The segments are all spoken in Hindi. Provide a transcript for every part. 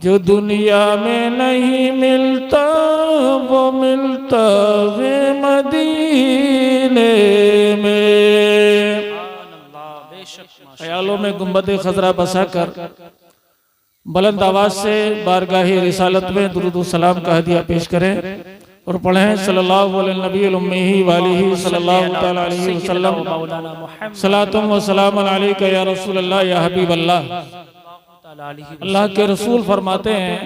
जो दुनिया में नहीं मिलता वो मिलता है मदीने में। ख्यालों में गुंबद खजरा बसा कर बुलंद आवाज से बारगाही रिसालत में दुरूद सलाम का हदिया पेश करें और पढ़ें सल्लल्लाहु अलैहि वसल्लम सलातुम व सलाम अलैका या रसूल अल्लाह या हबीब अल्लाह। अल्लाह के रसूल फरमाते हैं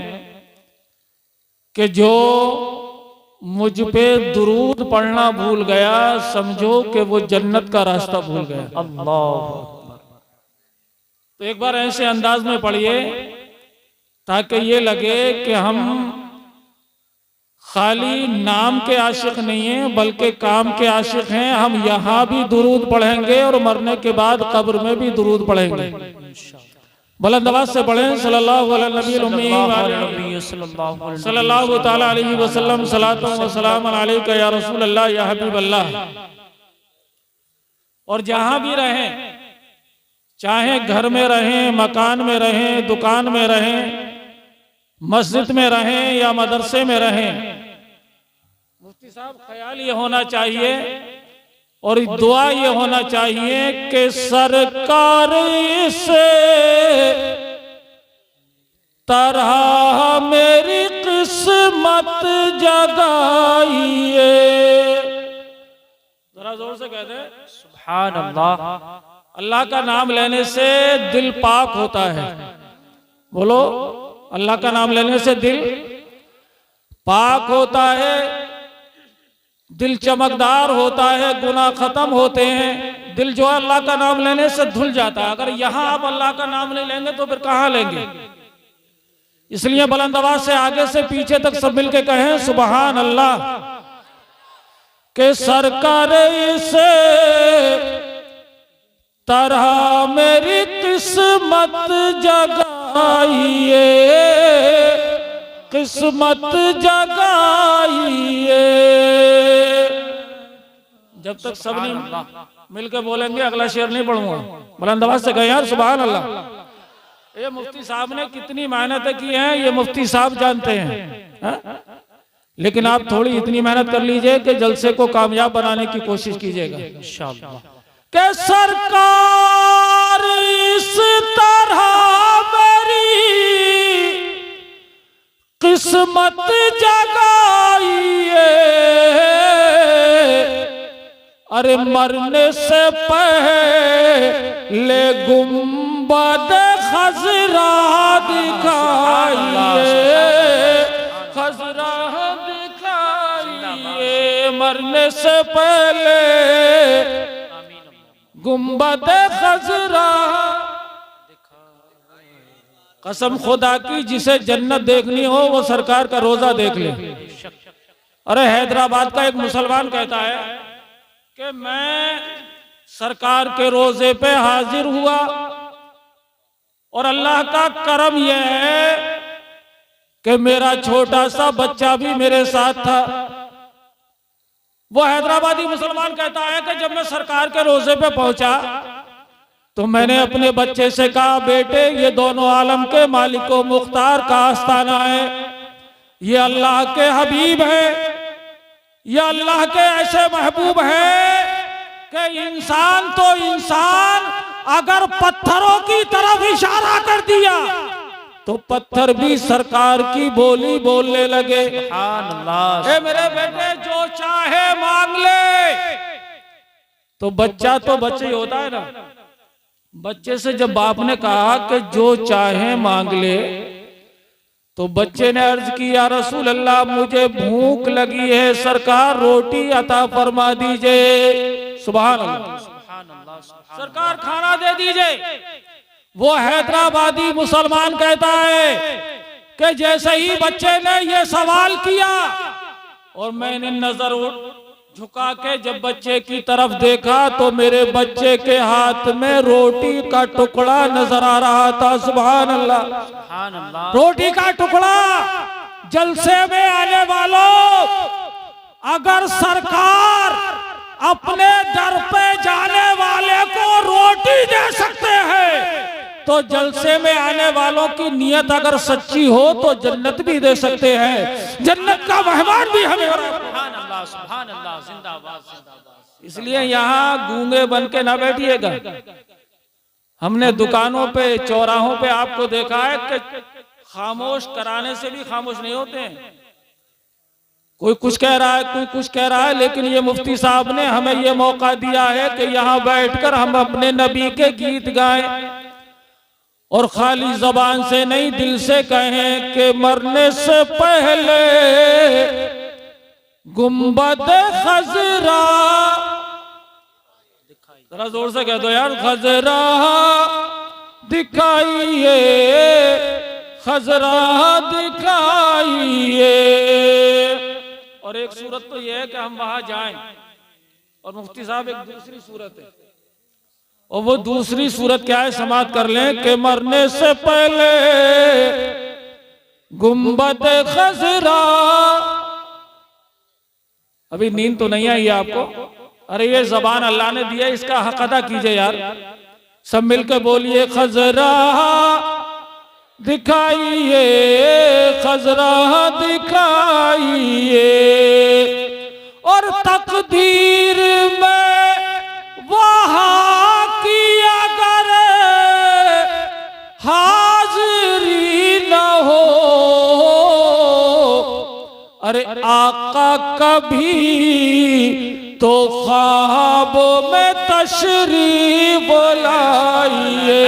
कि जो मुझ पे दुरूद पढ़ना भूल गया समझो कि वो जन्नत का रास्ता भूल गया। अल्लाह। तो एक बार ऐसे अंदाज में पढ़िए ताकि ये लगे कि हम खाली नाम के आशिक नहीं हैं बल्कि काम के आशिक हैं। हम यहाँ भी दुरूद पढ़ेंगे और मरने के बाद कब्र में भी दुरूद पढ़ेंगे। बुलंद आवाज से पढ़ें सल्लल्लाहु अलैहि वसल्लम सलातुम व सलाम अलैका या रसूल अल्लाह या हबीब अल्लाह। और जहां भी रहें, चाहे घर में रहें, मकान में रहें, दुकान में रहें, मस्जिद में रहें या मदरसे में रहें, मुफ्ती साहब ख्याल ये होना चाहिए और दुआ ये होना चाहिए कि सरकार से तरह मेरी किस्मत जगाइए। जरा जोर से कहते हैं सुभान अल्लाह। अल्लाह का नाम लेने से दिल पाक होता है। बोलो, अल्लाह का नाम लेने से दिल पाक होता है, दिल चमकदार होता है, गुनाह खत्म होते हैं। दिल जो है अल्लाह का नाम लेने से धुल जाता है। अगर यहां आप अल्लाह का नाम नहीं लेंगे तो फिर कहां लेंगे? इसलिए बुलंद आवाज से आगे से पीछे तक सब मिलके कहें सुभान अल्लाह। के सरकार से तरह मेरी किस्मत जगाइए, किस्मत जगाइए। जब तक सब नहीं मिलकर बोलेंगे अगला शेर नहीं पढ़ूंगा। बुलंद आवाज से कहें यार सुभान अल्लाह। ये मुफ्ती साहब ने कितनी मेहनत की है ये मुफ्ती साहब जानते हैं हा? लेकिन आप थोड़ी इतनी मेहनत कर लीजिए कि जलसे को कामयाब बनाने की कोशिश कीजिएगा इंशाअल्लाह। के सरकार इस तरह मेरी किस्मत जगाइए, अरे मरने से पहले गुंबद खजरा दिखाइए, खजरा दिखाइए। मरने से पहले गुंबद खजरा। कसम खुदा की जिसे जन्नत देखनी हो वो सरकार का रोजा देख ले। अरे हैदराबाद का एक मुसलमान कहता है कि मैं सरकार के रोजे पे हाजिर हुआ और अल्लाह का करम यह है कि मेरा छोटा सा बच्चा भी मेरे साथ था। वो हैदराबादी मुसलमान कहता है कि जब मैं सरकार के रोजे पे पहुंचा तो मैंने अपने बच्चे से कहा, बेटे ये दोनों आलम के मालिको मुख्तार का आस्थाना है, ये अल्लाह के हबीब है, ये अल्लाह के ऐसे महबूब है कि इंसान तो इंसान अगर पत्थरों की तरफ इशारा कर दिया तो पत्थर भी सरकार की बोली बोलने लगे। ए मेरे बेटे जो चाहे मांग ले। तो बच्चा तो बच्चा ही होता है ना। बच्चे से जब बाप ने कहा कि जो चाहे मांग ले तो बच्चे ने अर्ज की, या रसूल अल्लाह मुझे भूख लगी है, सरकार रोटी अता फरमा दीजिए। सुभान अल्लाह, सरकार खाना दे दीजिए। वो हैदराबादी मुसलमान कहता है कि जैसे ही बच्चे ने ये सवाल किया और मैंने नजर झुका के जब बच्चे की तरफ देखा तो मेरे बच्चे के हाथ में रोटी का टुकड़ा नजर आ रहा था। सुभान अल्लाह। रोटी का टुकड़ा। जलसे में आने वालों, अगर सरकार अपने दर पे जाने वाले को रोटी दे सकते हैं तो तो जलसे में आने वालों की नीयत अगर सच्ची हो तो जन्नत भी दे सकते हैं, जन्नत का मेहमान भी हमें। सुभान अल्लाह, सुभान अल्लाह, जिंदाबाद जिंदाबाद। इसलिए यहाँ गूंगे बन के ना बैठिएगा। हमने दुकानों पे, चौराहों पे आपको देखा है कि खामोश कराने से भी खामोश नहीं होते हैं। कोई कुछ कह रहा है, कोई कुछ कह रहा है, लेकिन ये मुफ्ती साहब ने हमें ये मौका दिया है कि यहाँ बैठकर हम अपने नबी के गीत गाएं और खाली जबान से नहीं, दिल से कहें कि मरने से पहले गुंबद खजरा, जरा जोर से कह दो यार, खजरा दिखाइए, खजरा दिखाइए। और एक सूरत तो यह है कि हम वहां जाएं, और मुफ्ती साहब एक दूसरी सूरत है, और वो दूसरी सूरत क्या है, समाप्त कर लें कि मरने से पहले गुंबद खजरा। अभी नींद तो नहीं आई आपको? अरे ये जबान अल्लाह ने दिया, इसका हक अदा कीजिए यार। सब मिलकर बोलिए, खजरा दिखाइए, खजरा दिखाइए। और तकदीर में वहां की अगर हाजिरी न हो, अरे आका कभी तो ख्वाब में तशरीफ लाइए।